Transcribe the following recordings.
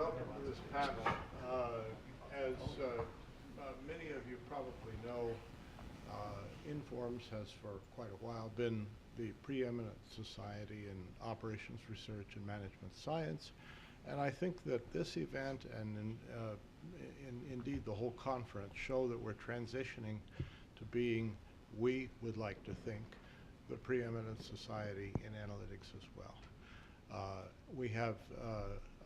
welcome to this panel. As many of you probably know, Informs has for quite a while been the preeminent society in operations research and management science. And I think that this event and indeed the whole conference show that we're transitioning to being, we would like to think, the preeminent society in analytics as well. We have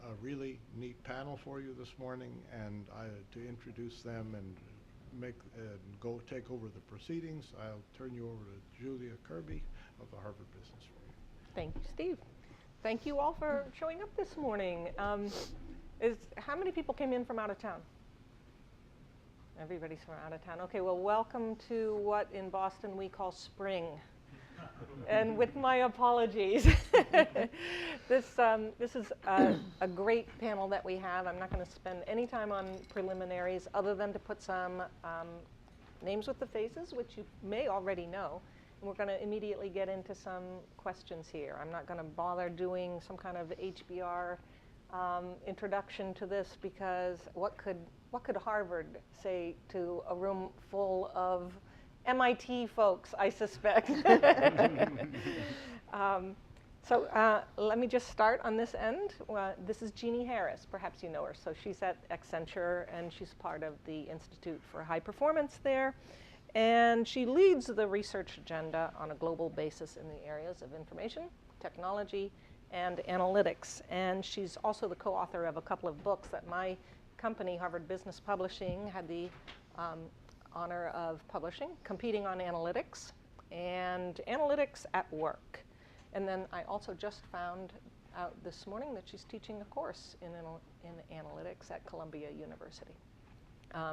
a really neat panel for you this morning, and to introduce them and go take over the proceedings, I'll turn you over to Julia Kirby of the Harvard Business Review. Thank you, Steve. Thank you all for showing up this morning. How many people came in from out of town? Everybody's from out of town. Okay, well, welcome to what in Boston we call spring. And with my apologies, this is a great panel that we have. I'm not going to spend any time on preliminaries other than to put some names with the faces, which you may already know. And we're going to immediately get into some questions here. I'm not going to bother doing some kind of HBR introduction to this, because what could Harvard say to a room full of MIT folks, I suspect. So let me just start on this end. This is Jeanne Harris. Perhaps you know her. So she's at Accenture, and she's part of the Institute for High Performance there. And she leads the research agenda on a global basis in the areas of information, technology, and analytics. And she's also the co-author of a couple of books that my company, Harvard Business Publishing, had the honor of publishing, Competing on Analytics and Analytics at Work. And then I also just found out this morning that she's teaching a course in analytics at Columbia University.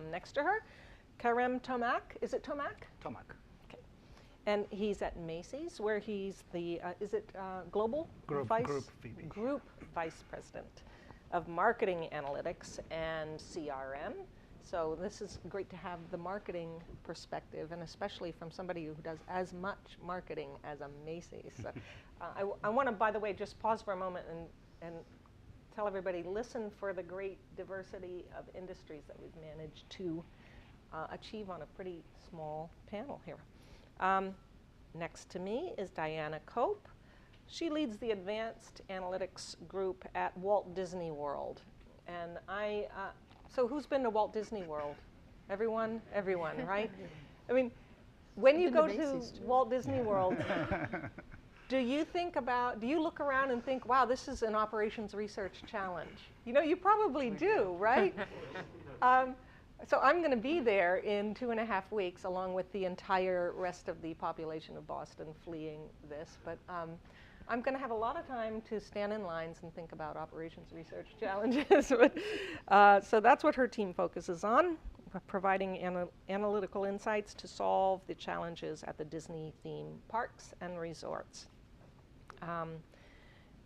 Next to her, Kerem Tomak. Is it Tomak? Tomak. Okay. And he's at Macy's, where he's the, Global Group VP. Group Vice President of Marketing Analytics and CRM. So this is great to have the marketing perspective, and especially from somebody who does as much marketing as a Macy's. So, I want to, by the way, just pause for a moment and tell everybody, listen for the great diversity of industries that we've managed to achieve on a pretty small panel here. Next to me is Dayana Cope. She leads the Advanced Analytics Group at Walt Disney World. And so who's been to Walt Disney World? Everyone? Everyone, right? I mean, when you go to Walt Disney World, do you look around and think, wow, this is an operations research challenge? You know, you probably do, right? So I'm going to be there in 2.5 weeks, along with the entire rest of the population of Boston fleeing this. But I'm going to have a lot of time to stand in lines and think about operations research challenges. So that's what her team focuses on, providing analytical insights to solve the challenges at the Disney theme parks and resorts.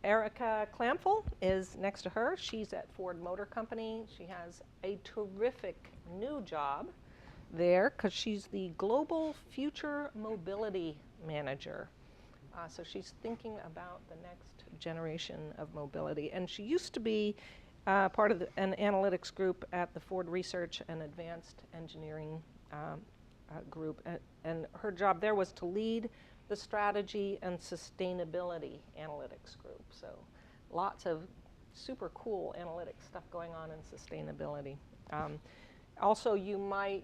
Erica Klampfl is next to her. She's at Ford Motor Company. She has a terrific new job there because she's the Global Future Mobility Manager. So she's thinking about the next generation of mobility. And she used to be part of an analytics group at the Ford Research and Advanced Engineering group. And her job there was to lead the strategy and sustainability analytics group. So lots of super cool analytics stuff going on in sustainability. Also, you might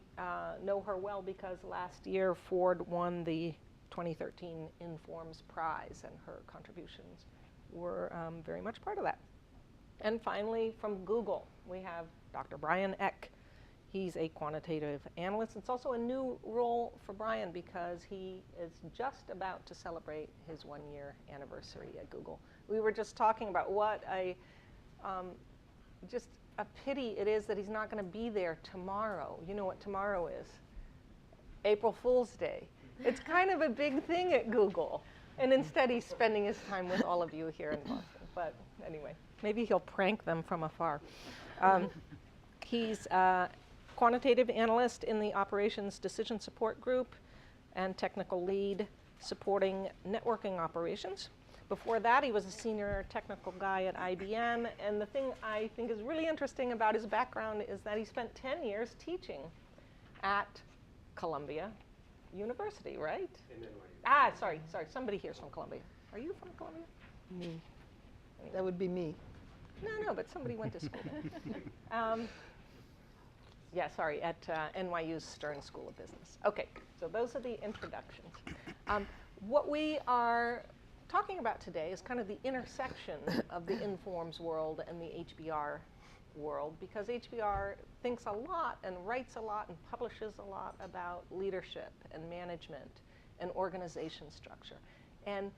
know her well because last year Ford won the 2013 Informs Prize, and her contributions were very much part of that. And finally, from Google, we have Dr. Brian Eck. He's a quantitative analyst. It's also a new role for Brian because he is just about to celebrate his 1-year anniversary at Google. We were just talking about what just a pity it is that he's not going to be there tomorrow. You know what tomorrow is? April Fool's Day. It's kind of a big thing at Google. And instead he's spending his time with all of you here in Boston. But anyway, maybe he'll prank them from afar. He's a quantitative analyst in the Operations Decision Support Group and technical lead supporting networking operations. Before that, he was a senior technical guy at IBM. And the thing I think is really interesting about his background is that he spent 10 years teaching at Columbia University, right? Sorry. Somebody here's from Columbia. Are you from Columbia? Me. That would be me. No, but somebody went to school there. Yeah, sorry, at NYU's Stern School of Business. Okay, so those are the introductions. What we are talking about today is kind of the intersection of the Informs world and the HBR world, because HBR thinks a lot and writes a lot and publishes a lot about leadership and management and organization structure. And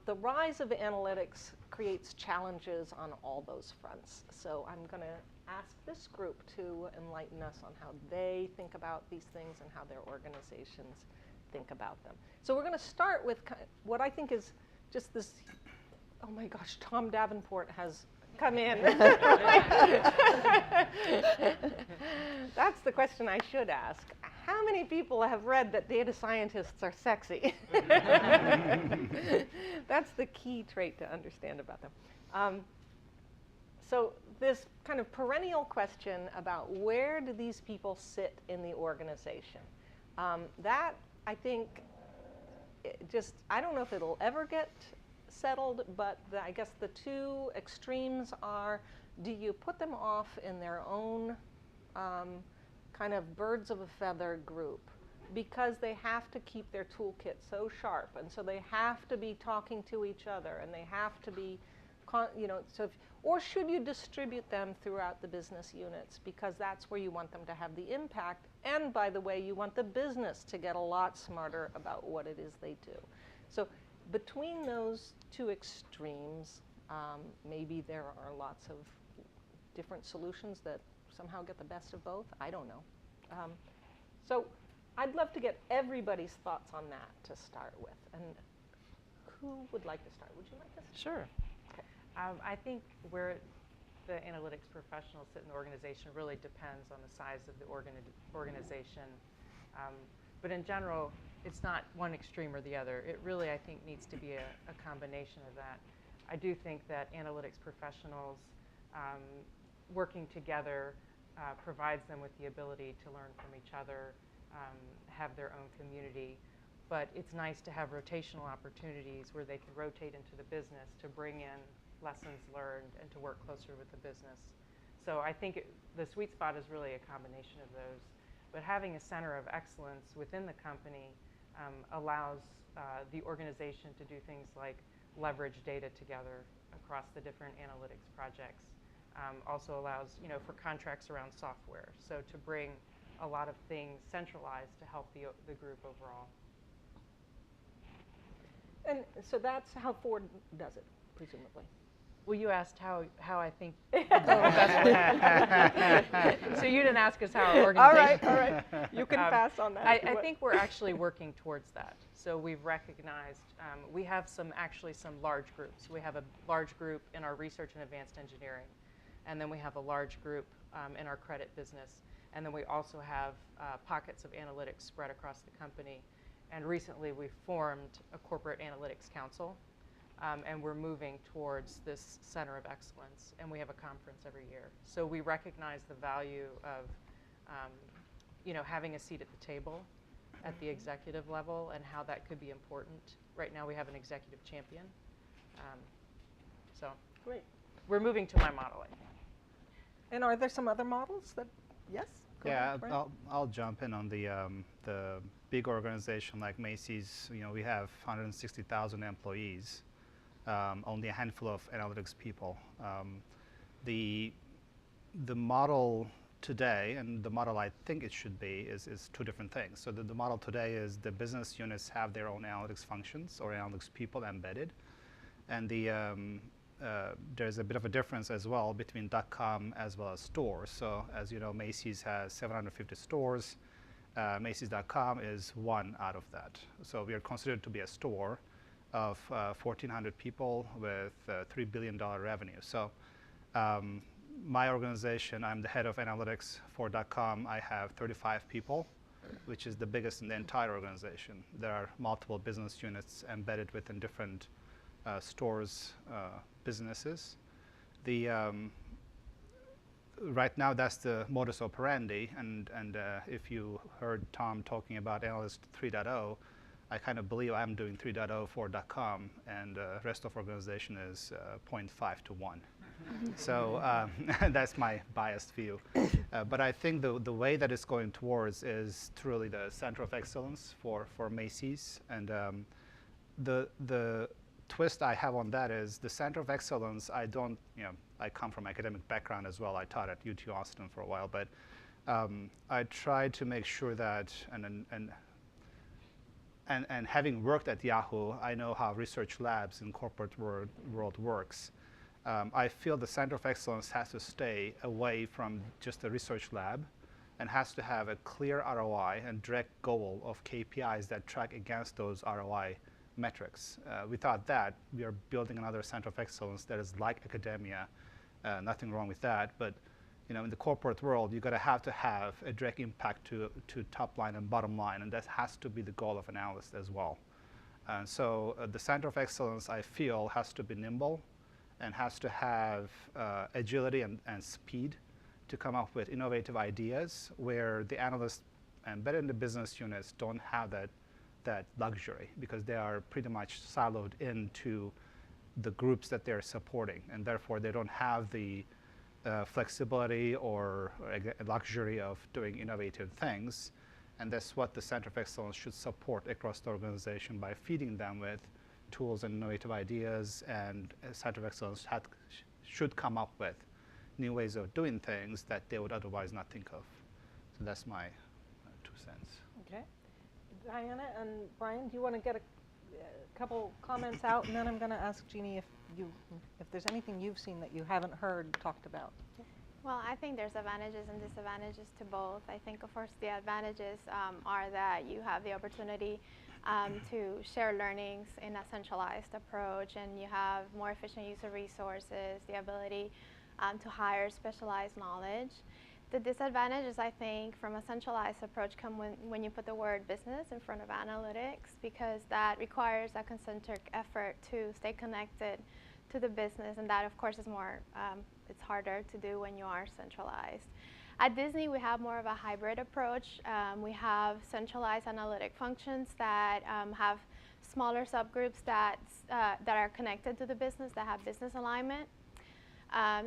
the rise of analytics creates challenges on all those fronts. So I'm going to ask this group to enlighten us on how they think about these things and how their organizations think about them. So we're going to start with what I think is just this, oh my gosh, Tom Davenport has come in. That's the question I should ask. How many people have read that data scientists are sexy? That's the key trait to understand about them. So this kind of perennial question about where do these people sit in the organization, that I think I don't know if it'll ever get settled, but I guess the two extremes are, do you put them off in their own kind of birds of a feather group because they have to keep their toolkit so sharp, and so they have to be talking to each other, and they have to be, or should you distribute them throughout the business units because that's where you want them to have the impact, and by the way, you want the business to get a lot smarter about what it is they do. So between those two extremes, maybe there are lots of different solutions that somehow get the best of both. I don't know. So I'd love to get everybody's thoughts on that to start with. And who would like to start? Would you like to start? Sure. Okay. I think where the analytics professionals sit in the organization really depends on the size of the organization. But in general, it's not one extreme or the other. It really, I think, needs to be a combination of that. I do think that analytics professionals working together provides them with the ability to learn from each other, have their own community. But it's nice to have rotational opportunities where they can rotate into the business to bring in lessons learned and to work closer with the business. So I think the sweet spot is really a combination of those. But having a center of excellence within the company allows the organization to do things like leverage data together across the different analytics projects. Also allows, for contracts around software. So to bring a lot of things centralized to help the group overall. And so that's how Ford does it, presumably. Well, you asked how I think the best way. So you didn't ask us how our organization. All right. You can pass on that. I think we're actually working towards that. So we've recognized, we have some large groups. We have a large group in our research and advanced engineering. And then we have a large group in our credit business. And then we also have pockets of analytics spread across the company. And recently we formed a corporate analytics council. And we're moving towards this center of excellence. And we have a conference every year. So we recognize the value of having a seat at the table at the executive level and how that could be important. Right now we have an executive champion. So great. We're moving to my model, I think. And are there some other models that, yes? Go ahead, Brent. I'll jump in on the big organization like Macy's. We have 160,000 employees, only a handful of analytics people. The model today, and the model I think it should be, is two different things. So the model today is the business units have their own analytics functions or analytics people embedded, and there's a bit of a difference as well between .com as well as stores. So as you know, Macy's has 750 stores. Macy's.com is one out of that. So we are considered to be a store of 1,400 people with $3 billion revenue. So my organization, I'm the head of analytics for .com. I have 35 people, which is the biggest in the entire organization. There are multiple business units embedded within different stores businesses. The right now that's the modus operandi, and if you heard Tom talking about Analyst 3.0, I kind of believe I'm doing 3.0 for .com, and rest of organization is 0.5 to 1. So that's my biased view. But I think the way that it's going towards is truly the center of excellence for Macy's. And the twist I have on that is the center of excellence, I don't, I come from academic background as well. I taught at UT Austin for a while, but I tried to make sure that, and having worked at Yahoo, I know how research labs in corporate world works. I feel the center of excellence has to stay away from just a research lab and has to have a clear ROI and direct goal of KPIs that track against those ROI metrics. Without that, we are building another center of excellence that is like academia. Nothing wrong with that, but in the corporate world, you're going to have a direct impact to top line and bottom line, and that has to be the goal of an analyst as well. So the center of excellence, I feel, has to be nimble and has to have agility and speed to come up with innovative ideas where the analysts embedded in the business units don't have that luxury because they are pretty much siloed into the groups that they're supporting, and therefore they don't have the flexibility or luxury of doing innovative things. And that's what the Center of Excellence should support across the organization by feeding them with tools and innovative ideas, and Center of Excellence should come up with new ways of doing things that they would otherwise not think of. So that's my 2 cents. Okay. Dayana and Brian, do you want to get a couple comments out, and then I'm going to ask Jeannie if there's anything you've seen that you haven't heard talked about. Well, I think there's advantages and disadvantages to both. I think, of course, the advantages are that you have the opportunity to share learnings in a centralized approach, and you have more efficient use of resources, the ability to hire specialized knowledge. The disadvantages, I think, from a centralized approach come when you put the word business in front of analytics, because that requires a concentric effort to stay connected to the business, and that, of course, is more, it's harder to do when you are centralized. At Disney, we have more of a hybrid approach. We have centralized analytic functions that have smaller subgroups that are connected to the business, that have business alignment.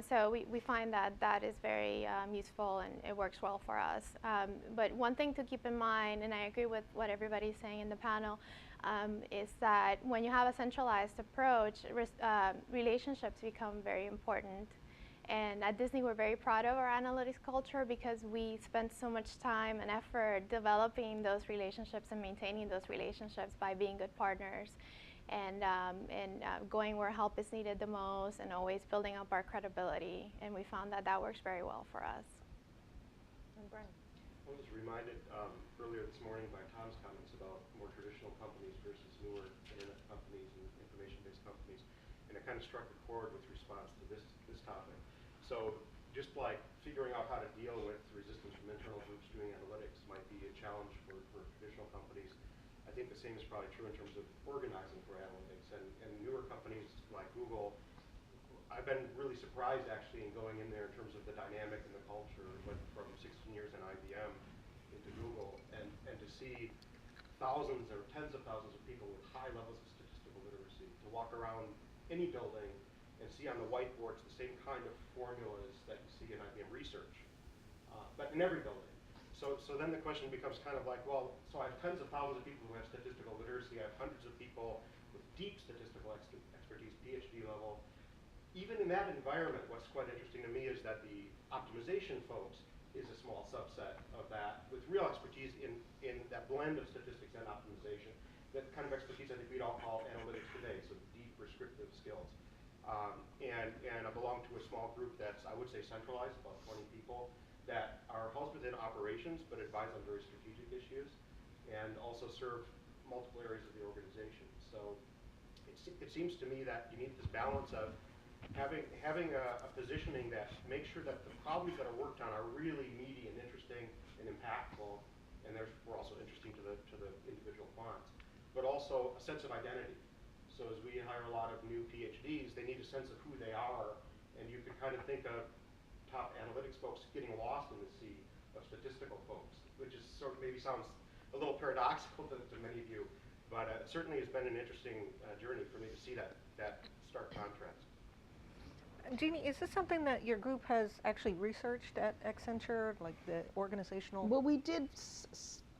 So we find that is very useful, and it works well for us. But one thing to keep in mind, and I agree with what everybody's saying in the panel, is that when you have a centralized approach, relationships become very important. And at Disney, we're very proud of our analytics culture because we spend so much time and effort developing those relationships and maintaining those relationships by being good partners and going where help is needed the most, and always building up our credibility. And we found that works very well for us. And Brian. I was reminded earlier this morning by Tom's comments about more traditional companies versus newer internet companies and information-based companies, and it kind of struck a chord with response to this topic. So just like figuring out how to deal with resistance from internal groups doing analytics might be a challenge for traditional companies, I think the same is probably true in terms of organizing for analytics. And newer companies like Google, I've been really surprised actually in going in there in terms of the dynamic and the culture. Went from 16 years in IBM into Google, and to see thousands or tens of thousands of people with high levels of statistical literacy, to walk around any building and see on the whiteboards the same kind of formulas that you see in IBM research, but in every building. So then the question becomes kind of like, well, so I have tens of thousands of people who have statistical literacy, I have hundreds of people with deep statistical expertise, PhD level. Even in that environment, what's quite interesting to me is that the optimization folks is a small subset of that, with real expertise in that blend of statistics and optimization, that kind of expertise I think we'd all call analytics today, so deep prescriptive skills. And I belong to a small group that's, I would say, centralized, about 20 people, that are housed within operations, but advise on very strategic issues, and also serve multiple areas of the organization. So it seems to me that you need this balance of having a positioning that makes sure that the problems that are worked on are really meaty and interesting and impactful, and therefore also interesting to the individual quants, but also a sense of identity. So as we hire a lot of new PhDs, they need a sense of who they are, and you could kind of think of top analytics folks getting lost in the sea of statistical folks, which is sort of maybe sounds a little paradoxical to many of you, but it certainly has been an interesting journey for me to see that stark contrast. Jeanne, is this something that your group has actually researched at Accenture, like the organizational? Well, we did,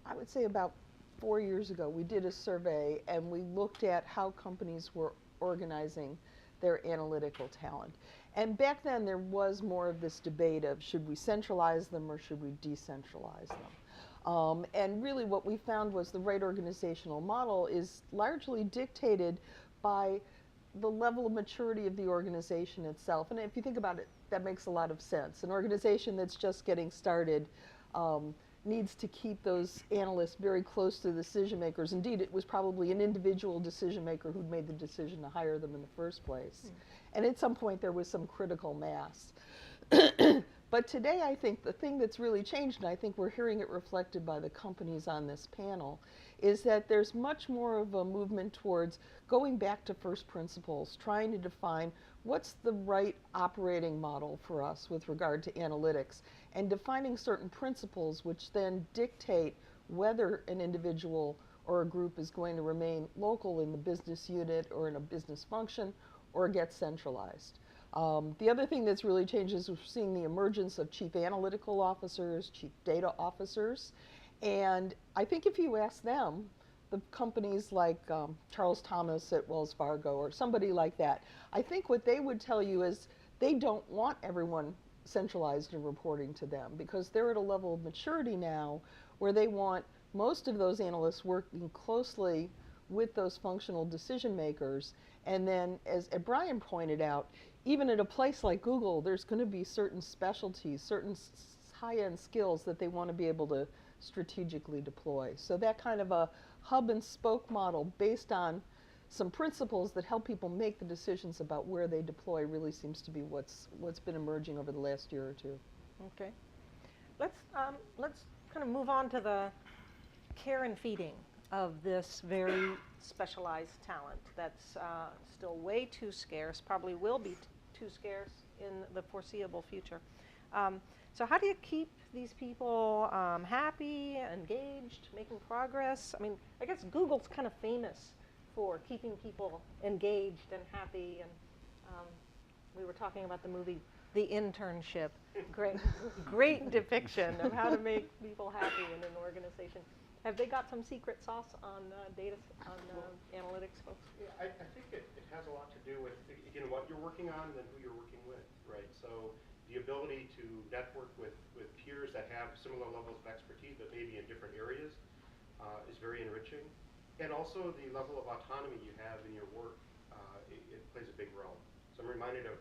I would say about 4 years ago, we did a survey and we looked at how companies were organizing their analytical talent. And back then there was more of this debate of should we centralize them or should we decentralize them. And really what we found was the right organizational model is largely dictated by the level of maturity of the organization itself. And if you think about it, that makes a lot of sense. An organization that's just getting started needs to keep those analysts very close to the decision makers. Indeed, it was probably an individual decision maker who'd made the decision to hire them in the first place. And at some point there was some critical mass. But today I think the thing that's really changed, and I think we're hearing it reflected by the companies on this panel, is that there's much more of a movement towards going back to first principles, trying to define what's the right operating model for us with regard to analytics, and defining certain principles which then dictate whether an individual or a group is going to remain local in the business unit or in a business function or get centralized. The other thing that's really changed is we're seeing the emergence of chief analytical officers, chief data officers, and I think if you ask them, the companies like Charles Thomas at Wells Fargo or somebody like that, I think what they would tell you is they don't want everyone centralized and reporting to them because they're at a level of maturity now where they want most of those analysts working closely with those functional decision makers. And then, as Brian pointed out, even at a place like Google, there's going to be certain specialties, certain high-end skills that they want to be able to strategically deploy. So that kind of a hub and spoke model based on some principles that help people make the decisions about where they deploy really seems to be what's been emerging over the last year or two. Okay. Let's kind of move on to the care and feeding of this very specialized talent that's still way too scarce, probably will be too scarce in the foreseeable future. So how do you keep these people happy, engaged, making progress? I mean, I guess Google's kind of famous for keeping people engaged and happy. And we were talking about the movie The Internship. Great depiction of how to make people happy in an organization. Have they got some secret sauce on analytics, folks? Yeah, I think it has a lot to do with, again, what you're working on and then who you're working with, right? So the ability to network with peers that have similar levels of expertise but maybe in different areas is very enriching. And also the level of autonomy you have in your work, it plays a big role. So I'm reminded of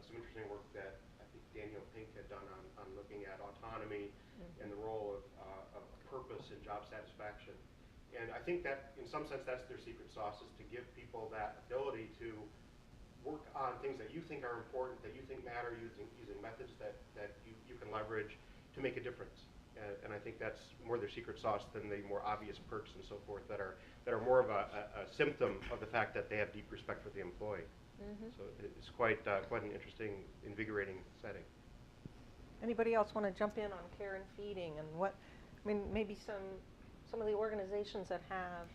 some interesting work that I think Daniel Pink had done on looking at autonomy and the role of purpose and job satisfaction. And I think that, in some sense, that's their secret sauce, is to give people that ability to work on things that you think are important, that you think matter, using methods that you can leverage to make a difference. And I think that's more their secret sauce than the more obvious perks and so forth that are more of a symptom of the fact that they have deep respect for the employee. So it's quite an interesting, invigorating setting. Anybody else want to jump in on care and feeding and what? I mean, maybe some of the organizations that have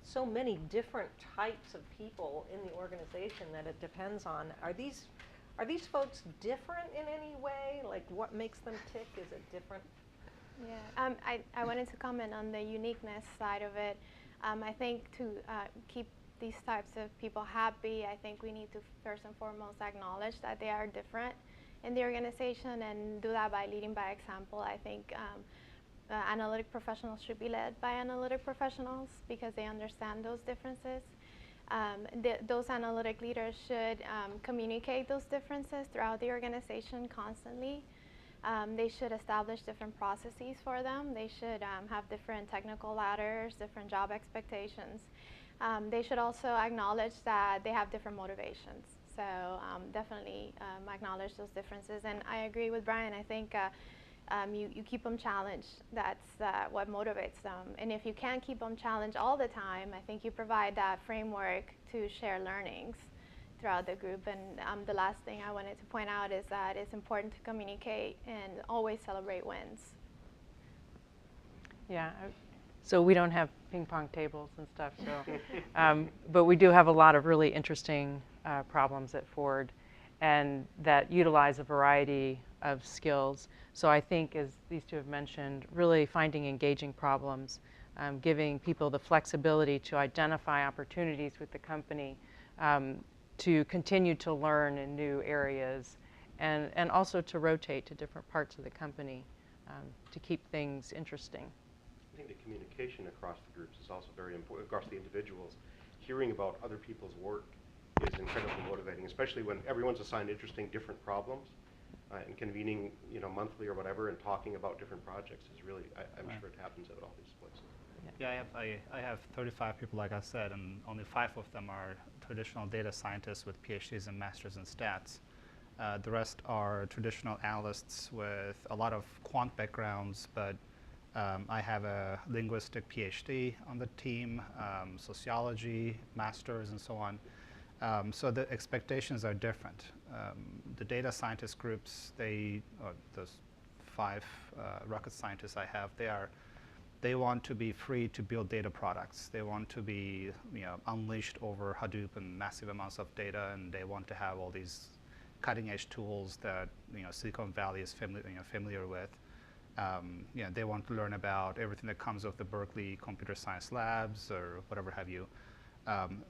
so many different types of people in the organization that it depends on. Are these folks different in any way? Like, what makes them tick? Is it different? Yeah, I wanted to comment on the uniqueness side of it. I think to keep these types of people happy, I think we need to first and foremost acknowledge that they are different in the organization and do that by leading by example. I think analytic professionals should be led by analytic professionals because they understand those differences. Those analytic leaders should communicate those differences throughout the organization constantly. They should establish different processes for them. They should have different technical ladders, different job expectations. They should also acknowledge that they have different motivations. So definitely acknowledge those differences. And I agree with Brian. I think you keep them challenged. That's what motivates them. And if you can't keep them challenged all the time, I think you provide that framework to share learnings throughout the group. And the last thing I wanted to point out is that it's important to communicate and always celebrate wins. Yeah, so we don't have ping pong tables and stuff, so, but we do have a lot of really interesting problems at Ford, and that utilize a variety of skills. So I think, as these two have mentioned, really finding engaging problems, giving people the flexibility to identify opportunities with the company, to continue to learn in new areas, and also to rotate to different parts of the company to keep things interesting. I think the communication across the groups is also very important, across the individuals. Hearing about other people's work is incredibly motivating, especially when everyone's assigned interesting different problems, and convening, monthly or whatever, and talking about different projects is really, I'm sure it happens at all these places. Yeah, I have 35 people, like I said, and only 5 of them are traditional data scientists with PhDs and masters in stats. The rest are traditional analysts with a lot of quant backgrounds, but I have a linguistic PhD on the team, sociology, masters, and so on. So the expectations are different. The data scientist groups, those 5 rocket scientists I have, they want to be free to build data products. They want to be unleashed over Hadoop and massive amounts of data, and they want to have all these cutting-edge tools that Silicon Valley is familiar with. They want to learn about everything that comes off the Berkeley computer science labs or whatever have you.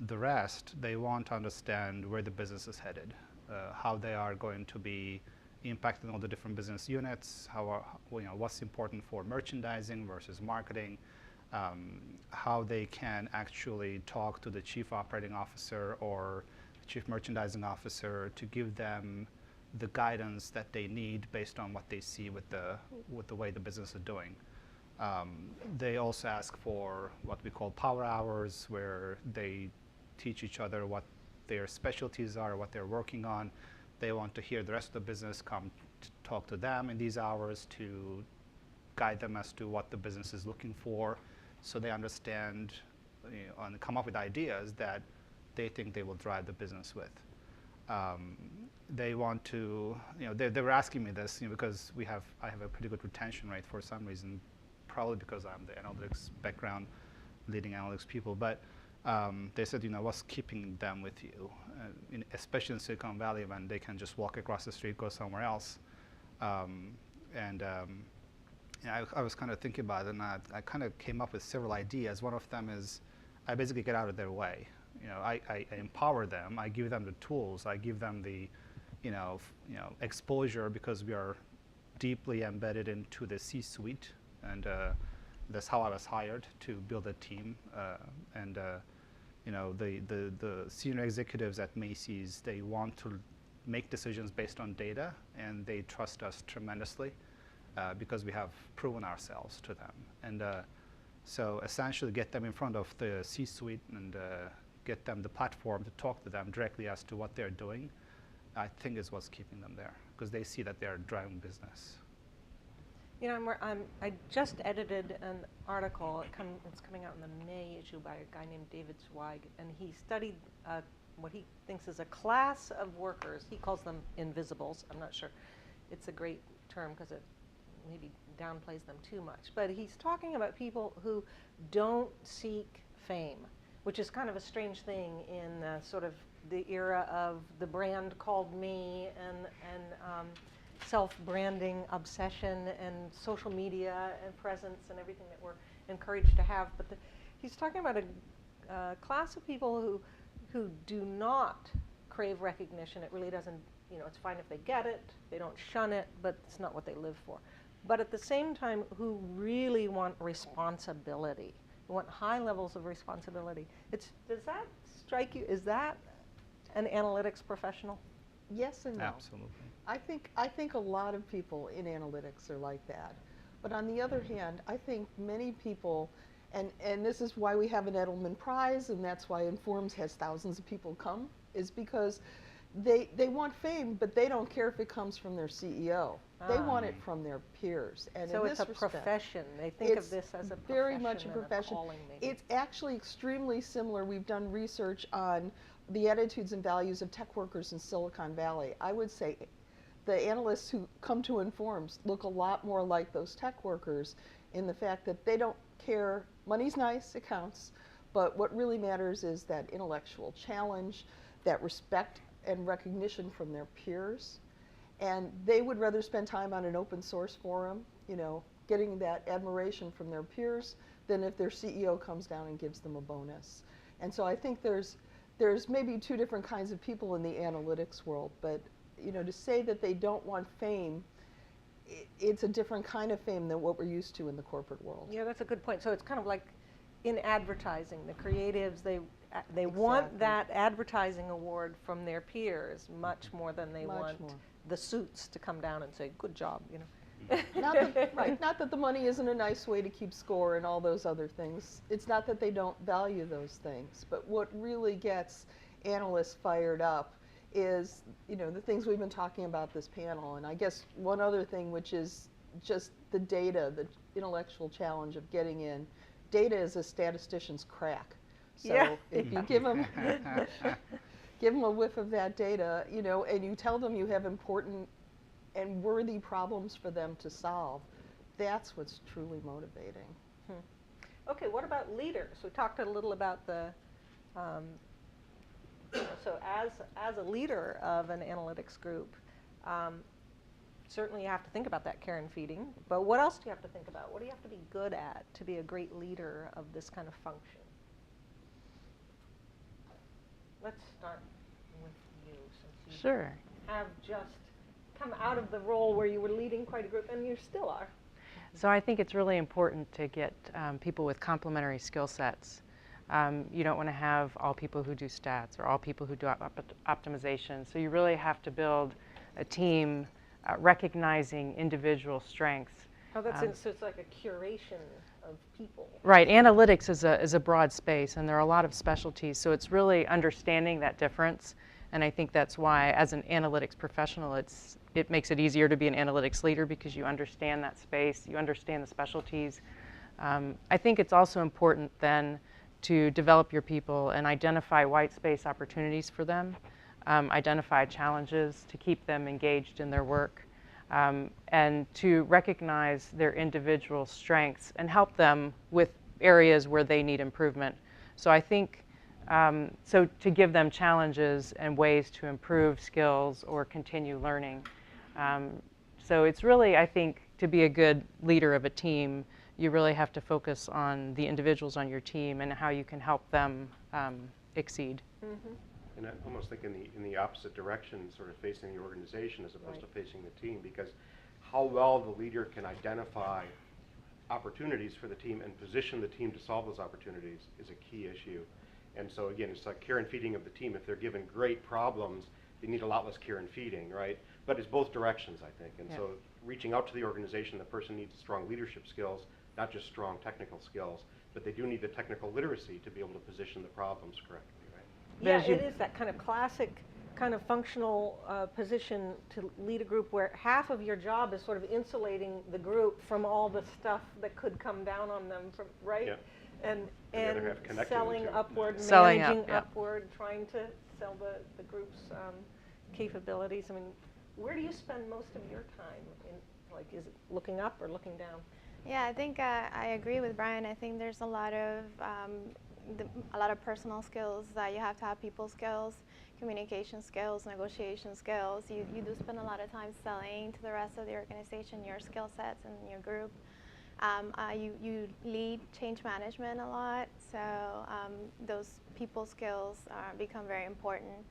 The rest, they want to understand where the business is headed, how they are going to be impacting all the different business units, what's important for merchandising versus marketing, how they can actually talk to the chief operating officer or chief merchandising officer to give them the guidance that they need based on what they see with the way the business is doing. They also ask for what we call power hours, where they teach each other what their specialties are, what they're working on. They want to hear the rest of the business come to talk to them in these hours to guide them as to what the business is looking for, so they understand and come up with ideas that they think they will drive the business with. They want to, they were asking me this because I have a pretty good retention rate for some reason, probably because I'm the analytics background, leading analytics people. But they said, what's keeping them with you, especially in Silicon Valley when they can just walk across the street, go somewhere else. I was kind of thinking about it, and I kind of came up with several ideas. One of them is I basically get out of their way. I empower them. I give them the tools. I give them the exposure, because we are deeply embedded into the C-suite, and that's how I was hired, to build a team. The senior executives at Macy's, they want to make decisions based on data, and they trust us tremendously because we have proven ourselves to them. And so essentially get them in front of the C-suite and get them the platform to talk to them directly as to what they're doing, I think is what's keeping them there, because they see that they're driving business. I just edited an article. It's coming out in the May issue by a guy named David Zweig, and he studied what he thinks is a class of workers. He calls them invisibles. I'm not sure it's a great term because it maybe downplays them too much. But he's talking about people who don't seek fame, which is kind of a strange thing in sort of the era of the brand called me and self-branding obsession and social media and presence and everything that we're encouraged to have. But he's talking about a class of people who do not crave recognition. It really doesn't, it's fine if they get it, they don't shun it, but it's not what they live for. But at the same time, who really want responsibility, who want high levels of responsibility. Does that strike you? Is that an analytics professional? Yes and no. Absolutely. I think a lot of people in analytics are like that. But on the other hand, I think many people, and this is why we have an Edelman Prize, and that's why Informs has thousands of people come, is because they want fame, but they don't care if it comes from their CEO. They want it from their peers. And So in it's this a respect, profession. They think of it's this as a profession very much a and profession. calling, maybe. It's actually extremely similar. We've done research on the attitudes and values of tech workers in Silicon Valley. I would say the analysts who come to Informs look a lot more like those tech workers in the fact that they don't care. Money's nice, it counts, but what really matters is that intellectual challenge, that respect and recognition from their peers. And they would rather spend time on an open source forum, you know, getting that admiration from their peers than if their CEO comes down and gives them a bonus. And so I think there's maybe two different kinds of people in the analytics world, but you know, to say that they don't want fame, it's a different kind of fame than what we're used to in the corporate world. Yeah, that's a good point. So it's kind of like in advertising, the creatives, they want that advertising award from their peers much more than they want the suits to come down and say, good job, you know. Not that the money isn't a nice way to keep score and all those other things. It's not that they don't value those things, but what really gets analysts fired up is, you know, the things we've been talking about this panel. And I guess one other thing, which is just the data, the intellectual challenge of getting in. Data is a statistician's crack. So if you give them a whiff of that data, you know, and you tell them you have important and worthy problems for them to solve, that's what's truly motivating. Okay, what about leaders? We talked a little about the, so as a leader of an analytics group, certainly you have to think about that care and feeding, but what else do you have to think about? What do you have to be good at to be a great leader of this kind of function? Let's start with you, since you have just come out of the role where you were leading quite a group, and you still are. So I think it's really important to get people with complementary skill sets. You don't want to have all people who do stats or all people who do optimization. So you really have to build a team recognizing individual strengths. Oh, that's so it's like a curation of people. Right. Analytics is a broad space, and there are a lot of specialties. So it's really understanding that difference. And I think that's why, as an analytics professional, it makes it easier to be an analytics leader because you understand that space, you understand the specialties. I think it's also important then to develop your people and identify white space opportunities for them, identify challenges to keep them engaged in their work, and to recognize their individual strengths and help them with areas where they need improvement. So I think so to give them challenges and ways to improve skills or continue learning. So it's really, I think, to be a good leader of a team, you really have to focus on the individuals on your team and how you can help them exceed. And I almost think in the opposite direction, sort of facing the organization as opposed to facing the team, because how well the leader can identify opportunities for the team and position the team to solve those opportunities is a key issue. And so again, it's like care and feeding of the team. If they're given great problems, they need a lot less care and feeding, right? But it's both directions, I think. And so reaching out to the organization, the person needs strong leadership skills, not just strong technical skills, but they do need the technical literacy to be able to position the problems correctly, right? Yeah, it is that kind of classic kind of functional position to lead a group where half of your job is sort of insulating the group from all the stuff that could come down on them, from, right? Yeah. And selling upward, Selling managing up, upward, trying to sell the group's capabilities. I mean, where do you spend most of your time? Like, is it looking up or looking down? Yeah, I think I agree with Brian. I think there's a lot of personal skills that you have to have, people skills, communication skills, negotiation skills. You do spend a lot of time selling to the rest of the organization your skill sets and your group. You lead change management a lot, so those people skills become very important.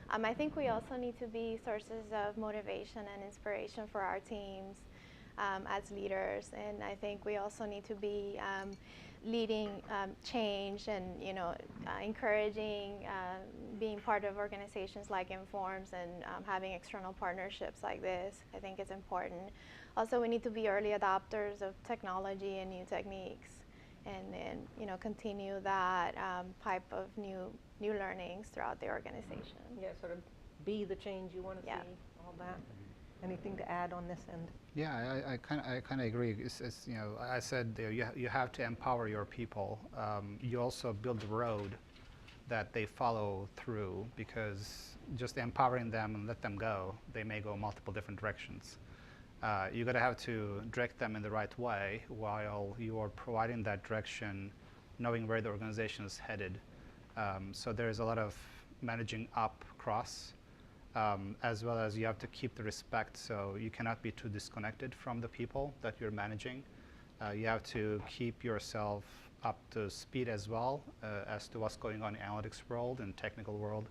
I think we also need to be sources of motivation and inspiration for our teams as leaders, and I think we also need to be leading change and encouraging being part of organizations like Informs and having external partnerships like this. I think it's important. Also, we need to be early adopters of technology and new techniques, and then continue that pipe of new learnings throughout the organization. Yeah, sort of be the change you want to Yeah. see, all that. Anything to add on this end? Yeah, I kind of agree. It's, you know, I said you have to empower your people. You also build the road that they follow through, because just empowering them and let them go, they may go multiple different directions. You're going to have to direct them in the right way while you are providing that direction, knowing where the organization is headed. So there's a lot of managing up across, as well as you have to keep the respect, so you cannot be too disconnected from the people that you're managing. You have to keep yourself up to speed as well as to what's going on in analytics world and technical world.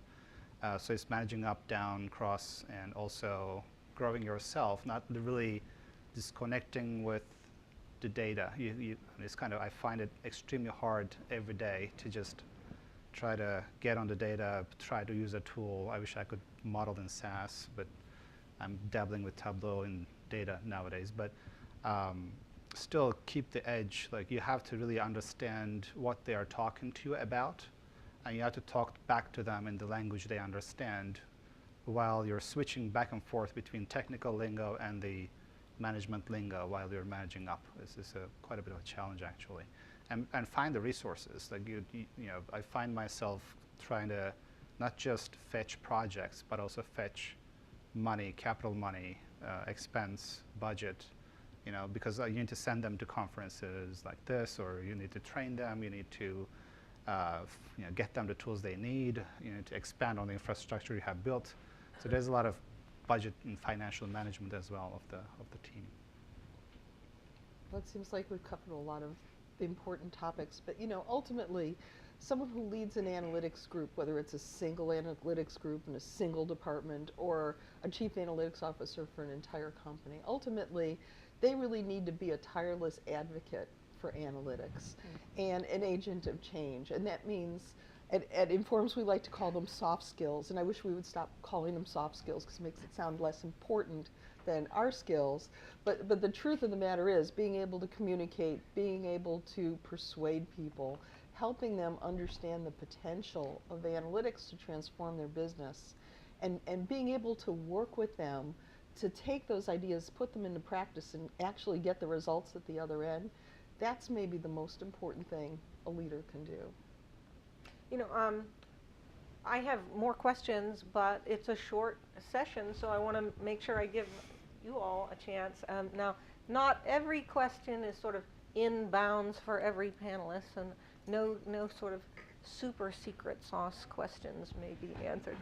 So it's managing up, down, cross, and also growing yourself, not really disconnecting with the data. It's kind of, I find it extremely hard every day to just try to get on the data, try to use a tool. I wish I could model in SAS, but I'm dabbling with Tableau and data nowadays. But still keep the edge. Like, you have to really understand what they are talking to you about, and you have to talk back to them in the language they understand, while you're switching back and forth between technical lingo and the management lingo while you're managing up. This is quite a bit of a challenge, actually. And find the resources. Like, you know, I find myself trying to not just fetch projects, but also fetch money, capital money, expense, budget, you know, because you need to send them to conferences like this, or you need to train them, you need to you know, get them the tools they need, you need to expand on the infrastructure you have built. So there's a lot of budget and financial management as well of the team. Well, it seems like we've covered a lot of important topics, but you know, ultimately, someone who leads an analytics group, whether it's a single analytics group in a single department or a chief analytics officer for an entire company, ultimately, they really need to be a tireless advocate for analytics and an agent of change. And that means, at Informs, we like to call them soft skills, and I wish we would stop calling them soft skills because it makes it sound less important than our skills. But the truth of the matter is being able to communicate, being able to persuade people, helping them understand the potential of analytics to transform their business, and being able to work with them to take those ideas, put them into practice, and actually get the results at the other end. That's maybe the most important thing a leader can do. You know, I have more questions, but it's a short session, so I want to make sure I give you all a chance. Now, not every question is sort of in bounds for every panelist, and no sort of super secret sauce questions may be answered.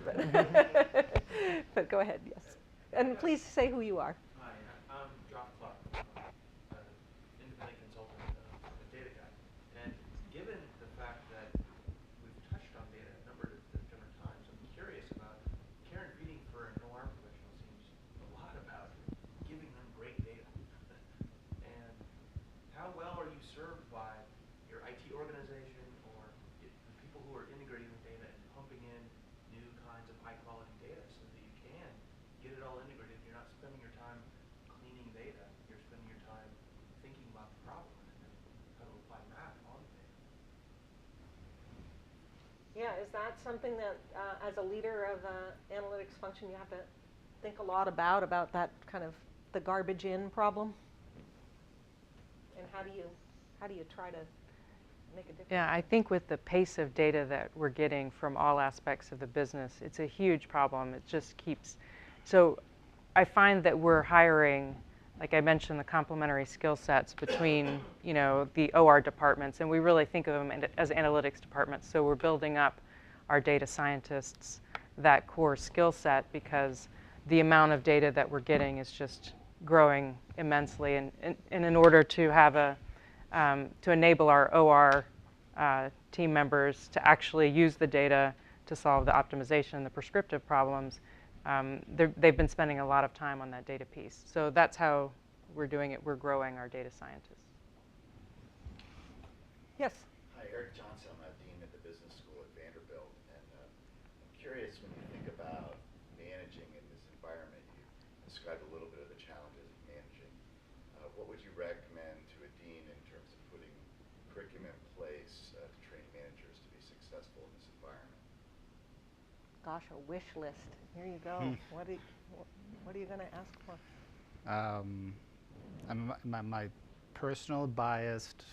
But go ahead, yes. And please say who you are. Hi, I'm Klampfl, independent consultant, data guy. And given the fact that we've touched on data a number of different times, I'm curious about care and feeding for an OR professional seems a lot about giving them great data. And how well are you served by your IT organization or the people who are integrating the data and pumping in new kinds of high quality data so that you can get it all integrated? You're not spending your time cleaning data. You're spending your time thinking about the problem and then how to apply math on the data. Yeah, is that something that, as a leader of an analytics function, you have to think a lot about that kind of the garbage in problem? And how do you try to make a difference? Yeah, I think with the pace of data that we're getting from all aspects of the business, it's a huge problem. It just keeps, so I find that we're hiring, like I mentioned, the complementary skill sets between, you know, the OR departments, and we really think of them as analytics departments. So we're building up our data scientists, that core skill set, because the amount of data that we're getting is just growing immensely. And in order to have to enable our OR team members to actually use the data to solve the optimization and the prescriptive problems, they've been spending a lot of time on that data piece. So that's how we're doing it. We're growing our data scientists. Yes. Hi, Eric Johnson. I'm a dean at the business school at Vanderbilt. And I'm curious, when you think about managing in this environment, you described a little bit of the challenges of managing. What would you recommend to a dean in terms of putting curriculum in place to train managers to be successful in this environment? Gosh, a wish list. Here you go. What are you going to ask for? My personal biased,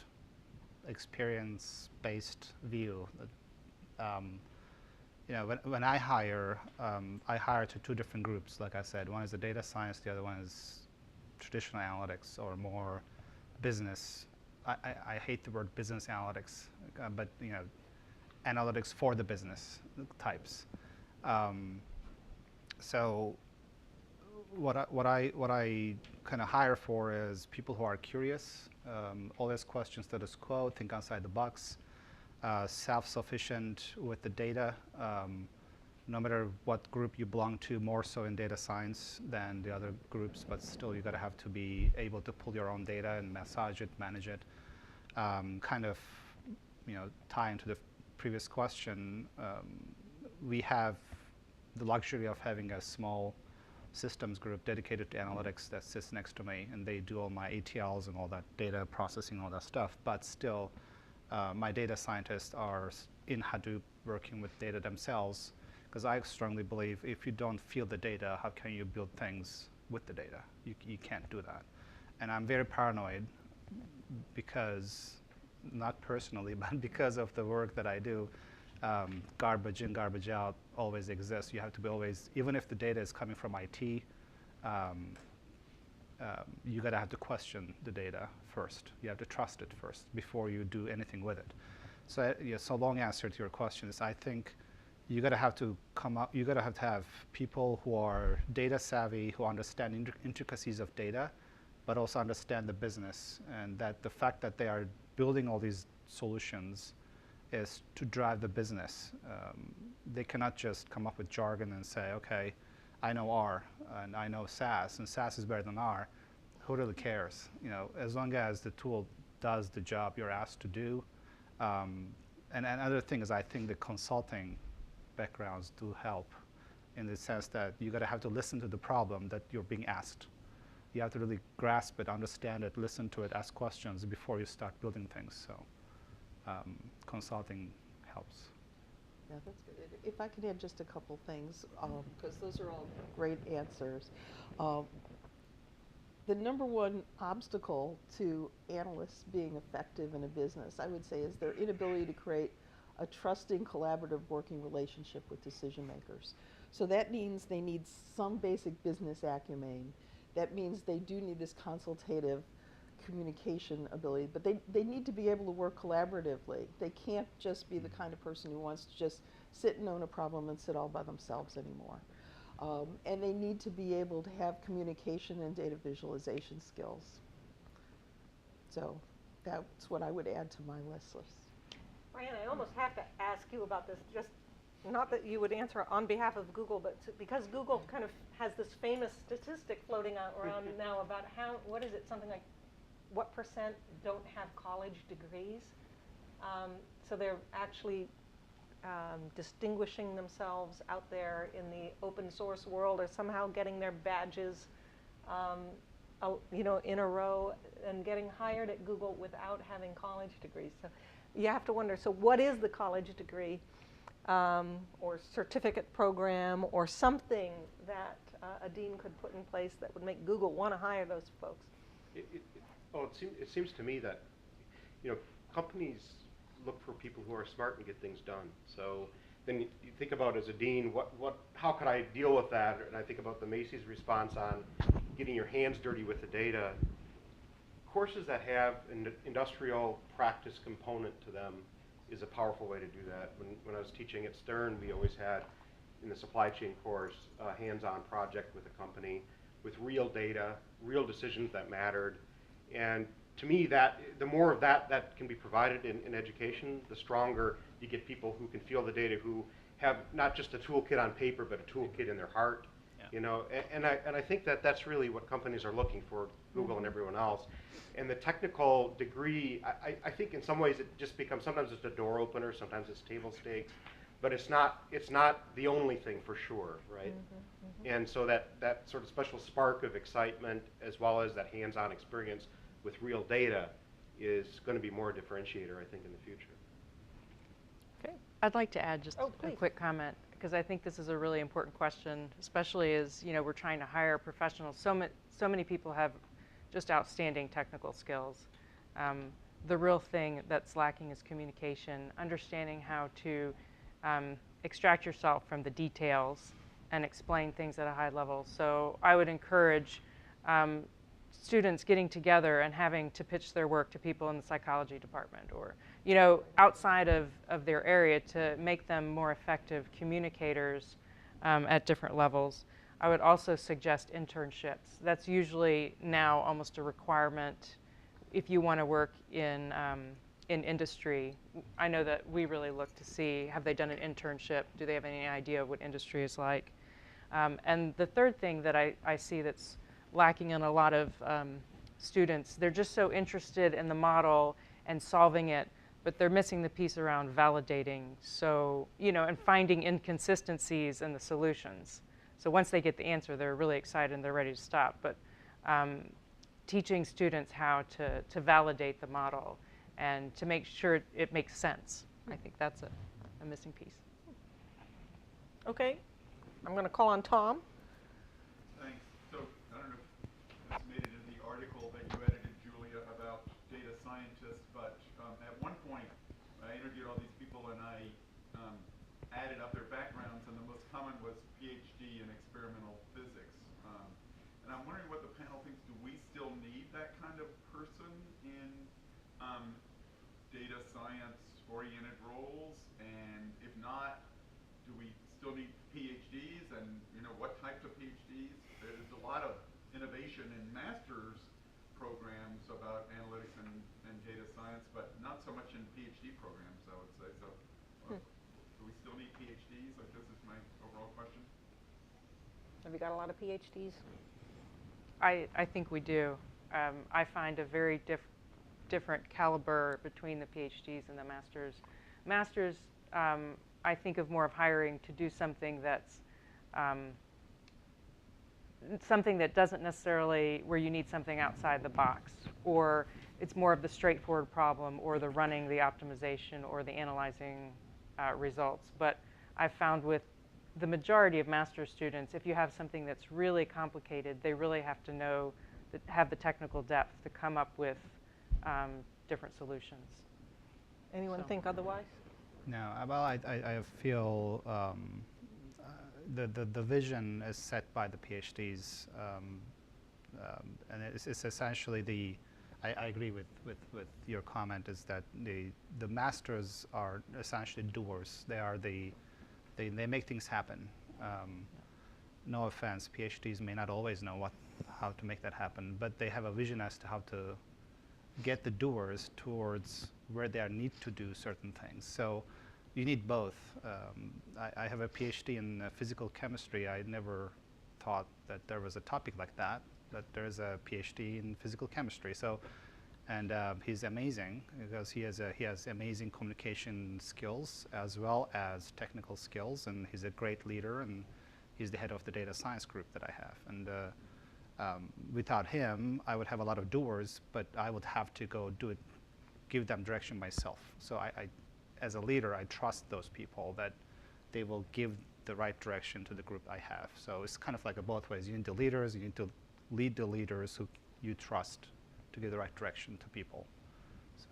experience-based view. When I hire to two different groups. Like I said, one is the data science, the other one is traditional analytics or more business. I hate the word business analytics, but analytics for the business types. So what I kind of hire for is people who are curious, always question status quo, think outside the box, self-sufficient with the data. No matter what group you belong to, more so in data science than the other groups, but still you have to be able to pull your own data and massage it, manage it. Kind of, tie into the previous question. We have the luxury of having a small systems group dedicated to analytics that sits next to me, and they do all my ETLs and all that data processing, all that stuff. But still, my data scientists are in Hadoop working with data themselves, because I strongly believe if you don't feel the data, how can you build things with the data? You can't do that. And I'm very paranoid because, not personally, but because of the work that I do, garbage in, garbage out always exists. You have to be always, even if the data is coming from IT, you gotta have to question the data first. You have to trust it first before you do anything with it. So, so long answer to your question is, I think you gotta have to have people who are data savvy, who understand intricacies of data, but also understand the business, and that the fact that they are building all these solutions is to drive the business. They cannot just come up with jargon and say, okay, I know R and I know SAS, and SAS is better than R. Who really cares? As long as the tool does the job you're asked to do. And another thing is, I think the consulting backgrounds do help, in the sense that you gotta have to listen to the problem that you're being asked. You have to really grasp it, understand it, listen to it, ask questions before you start building things. So consulting helps. Yeah, that's good. If I could add just a couple things, because those are all great answers. The number one obstacle to analysts being effective in a business, I would say, is their inability to create a trusting, collaborative working relationship with decision makers. So that means they need some basic business acumen. That means they do need this consultative communication ability, but they need to be able to work collaboratively. They can't just be the kind of person who wants to just sit and own a problem and sit all by themselves anymore. And they need to be able to have communication and data visualization skills. So that's what I would add to my list. Brian, I almost have to ask you about this, just not that you would answer on behalf of Google, but because Google kind of has this famous statistic floating around now about what is it, something like what percent don't have college degrees. So they're actually distinguishing themselves out there in the open source world, or somehow getting their badges in a row and getting hired at Google without having college degrees. So you have to wonder, so what is the college degree or certificate program or something that a dean could put in place that would make Google want to hire those folks? It seems to me that companies look for people who are smart and get things done. So then you think about, as a dean, how could I deal with that? And I think about the Macy's response on getting your hands dirty with the data. Courses that have an industrial practice component to them is a powerful way to do that. When I was teaching at Stern, we always had, in the supply chain course, a hands-on project with a company with real data, real decisions that mattered. And to me, the more of that can be provided in education, the stronger you get people who can feel the data, who have not just a toolkit on paper, but a toolkit in their heart. Yeah. And I think that's really what companies are looking for, Google and everyone else. And the technical degree, I think in some ways it just becomes, sometimes it's a door opener, sometimes it's table stakes, but it's not the only thing for sure, right? And so that sort of special spark of excitement, as well as that hands-on experience with real data, is going to be more a differentiator, I think, in the future. Okay. I'd like to add just a please. quick comment. because I think this is a really important question, especially as we're trying to hire professionals. So many people have just outstanding technical skills. The real thing that's lacking is communication, understanding how to extract yourself from the details and explain things at a high level. So I would encourage students getting together and having to pitch their work to people in the psychology department or outside of their area to make them more effective communicators at different levels. I would also suggest internships. That's usually now almost a requirement if you want to work in industry. I know that we really look to see, have they done an internship? Do they have any idea what industry is like? And the third thing that I see that's lacking in a lot of students, they're just so interested in the model and solving it, but they're missing the piece around validating. So, and finding inconsistencies in the solutions. So once they get the answer, they're really excited and they're ready to stop. But teaching students how to validate the model and to make sure it makes sense. I think that's a missing piece. Okay, I'm going to call on Tom. Thanks. So I don't know if this made it in the article that you edited, Julia, about data scientists, but at one point I interviewed all these people and I added up their backgrounds, and the most common was PhD in experimental physics. And I'm wondering what the panel thinks. Do we still need that kind of person in data science-oriented roles? And if not, do we still need PhDs? And what types of PhDs? There's a lot of innovation in master's programs about analytics and data science, but not so much in PhD programs, I would say. So do we still need PhDs? Like, this is my overall question. Have you got a lot of PhDs? I think we do. I find a very different caliber between the PhDs and the masters. Masters, I think of more of hiring to do something that's something that doesn't necessarily where you need something outside the box, or it's more of the straightforward problem, or the running the optimization, or the analyzing results. But I've found with the majority of master's students, if you have something that's really complicated, they really have to know, have the technical depth to come up with different solutions. Anyone think otherwise? No, well, I feel the vision is set by the PhDs, and it's essentially I agree with your comment, is that the masters are essentially doers. They make things happen. No offense, PhDs may not always know how to make that happen, but they have a vision as to how to get the doers towards where they need to do certain things. So you need both. I have a PhD in physical chemistry. I never thought that there was a topic like that there's a PhD in physical chemistry. So, and he's amazing because he has amazing communication skills as well as technical skills, and he's a great leader, and he's the head of the data science group that I have. And without him, I would have a lot of doers, but I would have to go do it, give them direction myself. So I as a leader, I trust those people that they will give the right direction to the group I have. So it's kind of like both ways. You need the leaders, you need to lead the leaders who you trust to give the right direction to people. So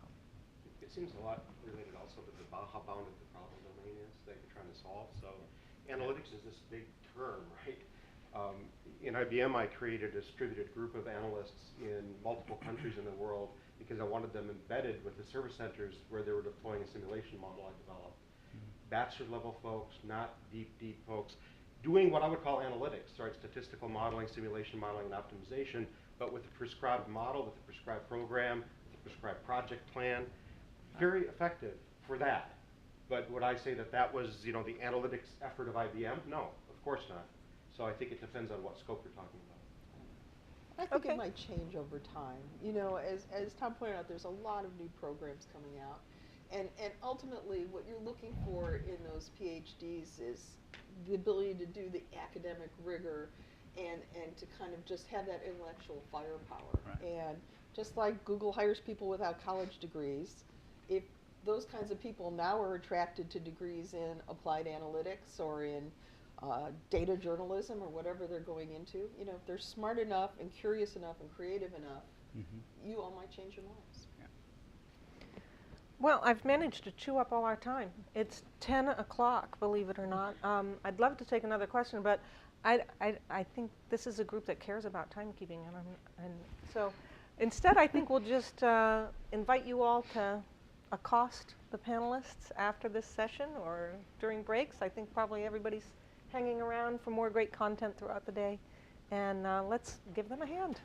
it seems a lot related also to how bounded the problem domain is that you're trying to solve. So analytics is this big term, right? In IBM, I created a distributed group of analysts in multiple countries in the world because I wanted them embedded with the service centers where they were deploying a simulation model I developed. Bachelor level folks, not deep folks, doing what I would call analytics, right? Statistical modeling, simulation modeling, and optimization, but with a prescribed model, with a prescribed program, with a prescribed project plan. Very effective for that. But would I say that was, the analytics effort of IBM? No, of course not. So I think it depends on what scope you're talking about. I think it might change over time. As Tom pointed out, there's a lot of new programs coming out. And ultimately, what you're looking for in those PhDs is the ability to do the academic rigor and to kind of just have that intellectual firepower. Right. And just like Google hires people without college degrees, if those kinds of people now are attracted to degrees in applied analytics or in data journalism or whatever they're going into. You know, if they're smart enough and curious enough and creative enough, you all might change your lives. Well, I've managed to chew up all our time. It's 10 o'clock, believe it or not. I'd love to take another question, but I think this is a group that cares about timekeeping, and so instead I think we'll just invite you all to accost the panelists after this session or during breaks. I think probably everybody's hanging around for more great content throughout the day, and let's give them a hand.